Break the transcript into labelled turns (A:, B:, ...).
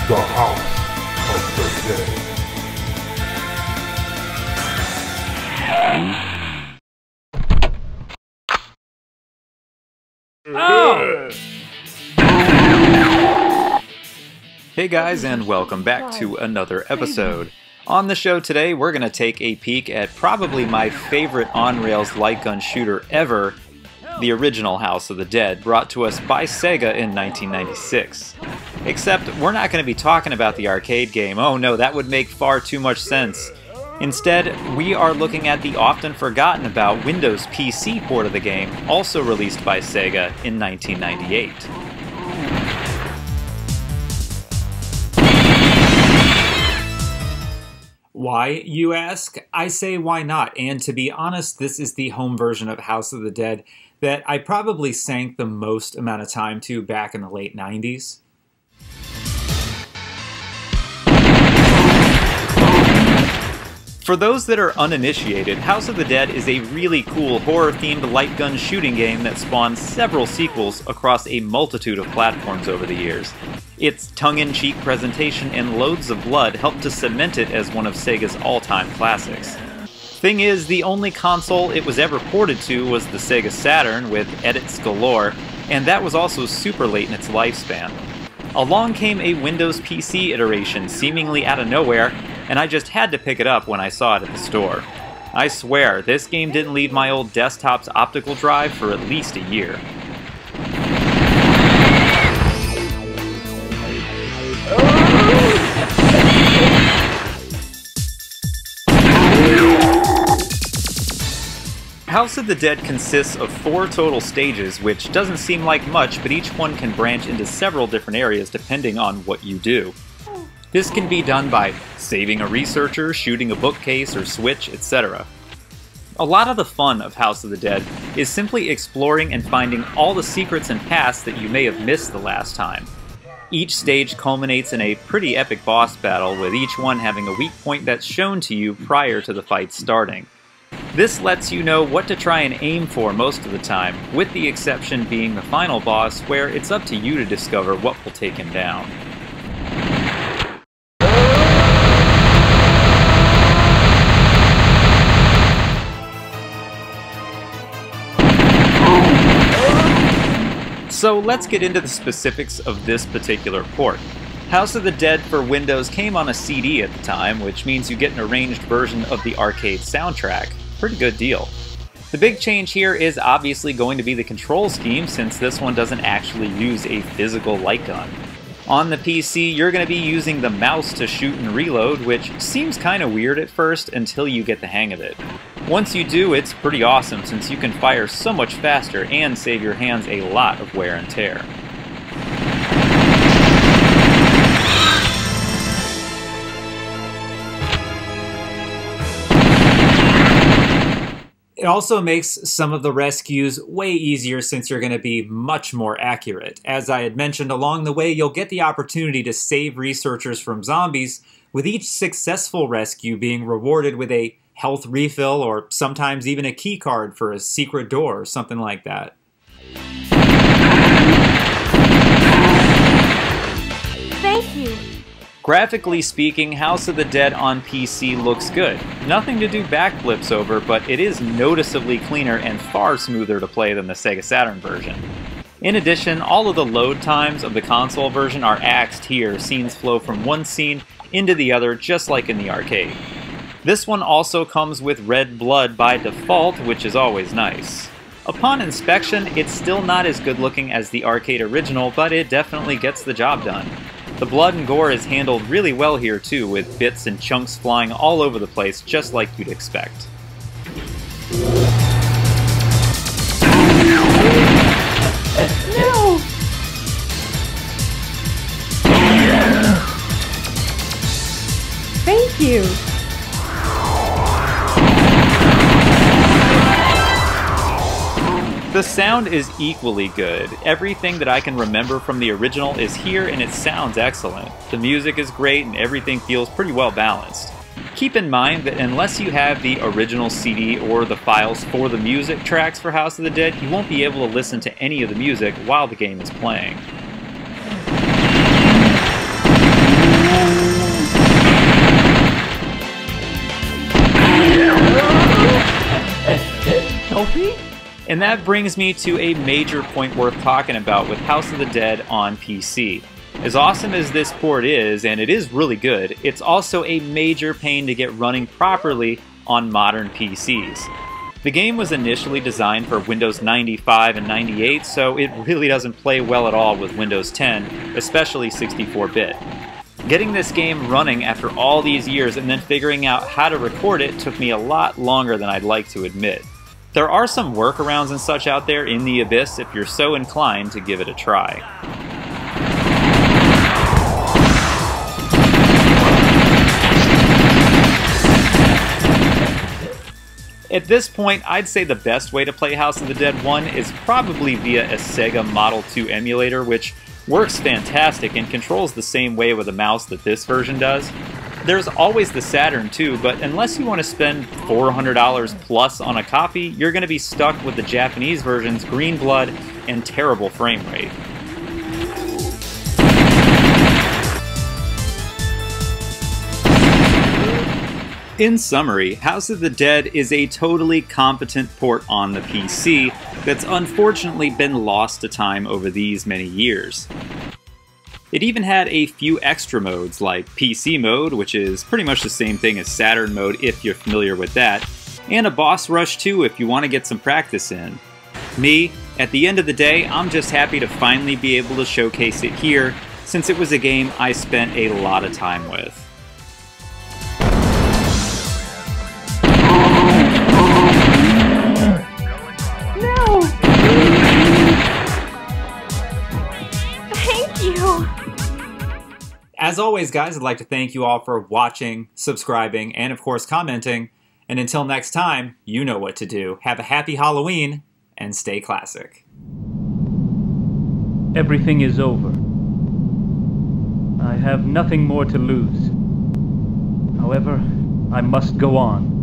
A: The House of the Dead.
B: Oh! Hey guys, and welcome back to another episode. On the show today, we're going to take a peek at probably my favorite on-rails light gun shooter ever, the original House of the Dead, brought to us by Sega in 1996. Except, we're not going to be talking about the arcade game. Oh no, that would make far too much sense. Instead, we are looking at the often forgotten about Windows PC port of the game, also released by Sega in 1998. Why, you ask? I say why not, and to be honest, this is the home version of House of the Dead that I probably sank the most amount of time to back in the late 90s. For those that are uninitiated, House of the Dead is a really cool horror-themed light gun shooting game that spawned several sequels across a multitude of platforms over the years. Its tongue-in-cheek presentation and loads of blood helped to cement it as one of Sega's all-time classics. Thing is, the only console it was ever ported to was the Sega Saturn with edits galore, and that was also super late in its lifespan. Along came a Windows PC iteration seemingly out of nowhere, and I just had to pick it up when I saw it at the store. I swear, this game didn't leave my old desktop's optical drive for at least a year. House of the Dead consists of 4 total stages, which doesn't seem like much, but each one can branch into several different areas depending on what you do. This can be done by saving a researcher, shooting a bookcase or switch, etc. A lot of the fun of House of the Dead is simply exploring and finding all the secrets and paths that you may have missed the last time. Each stage culminates in a pretty epic boss battle, with each one having a weak point that's shown to you prior to the fight starting. This lets you know what to try and aim for most of the time, with the exception being the final boss, where it's up to you to discover what will take him down. So let's get into the specifics of this particular port. House of the Dead for Windows came on a CD at the time, which means you get an arranged version of the arcade soundtrack. Pretty good deal. The big change here is obviously going to be the control scheme, since this one doesn't actually use a physical light gun. On the PC, you're going to be using the mouse to shoot and reload, which seems kind of weird at first until you get the hang of it. Once you do, it's pretty awesome, since you can fire so much faster and save your hands a lot of wear and tear. It also makes some of the rescues way easier, since you're going to be much more accurate. As I had mentioned, along the way you'll get the opportunity to save researchers from zombies, with each successful rescue being rewarded with a health refill or sometimes even a key card for a secret door or something like that.
C: Thank you.
B: Graphically speaking, House of the Dead on PC looks good. Nothing to do backflips over, but it is noticeably cleaner and far smoother to play than the Sega Saturn version. In addition, all of the load times of the console version are axed here. Scenes flow from one scene into the other, just like in the arcade. This one also comes with red blood by default, which is always nice. Upon inspection, it's still not as good looking as the arcade original, but it definitely gets the job done. The blood and gore is handled really well here too, with bits and chunks flying all over the place, just like you'd expect.
C: No! Thank you!
B: The sound is equally good. Everything that I can remember from the original is here, and it sounds excellent. The music is great and everything feels pretty well balanced. Keep in mind that unless you have the original CD or the files for the music tracks for House of the Dead, you won't be able to listen to any of the music while the game is playing. And that brings me to a major point worth talking about with House of the Dead on PC. As awesome as this port is, and it is really good, it's also a major pain to get running properly on modern PCs. The game was initially designed for Windows 95 and 98, so it really doesn't play well at all with Windows 10, especially 64-bit. Getting this game running after all these years and then figuring out how to record it took me a lot longer than I'd like to admit. There are some workarounds and such out there in the Abyss if you're so inclined to give it a try. At this point, I'd say the best way to play House of the Dead 1 is probably via a Sega Model 2 emulator, which works fantastic and controls the same way with a mouse that this version does. There's always the Saturn too, but unless you want to spend $400 plus on a copy, you're going to be stuck with the Japanese version's green blood and terrible frame rate. In summary, House of the Dead is a totally competent port on the PC that's unfortunately been lost to time over these many years. It even had a few extra modes like PC mode, which is pretty much the same thing as Saturn mode if you're familiar with that, and a boss rush too if you want to get some practice in. Me, at the end of the day, I'm just happy to finally be able to showcase it here, since it was a game I spent a lot of time with.
C: No! Thank you!
B: As always, guys, I'd like to thank you all for watching, subscribing, and of course commenting. And until next time, you know what to do. Have a happy Halloween, and stay classic.
D: Everything is over. I have nothing more to lose. However, I must go on.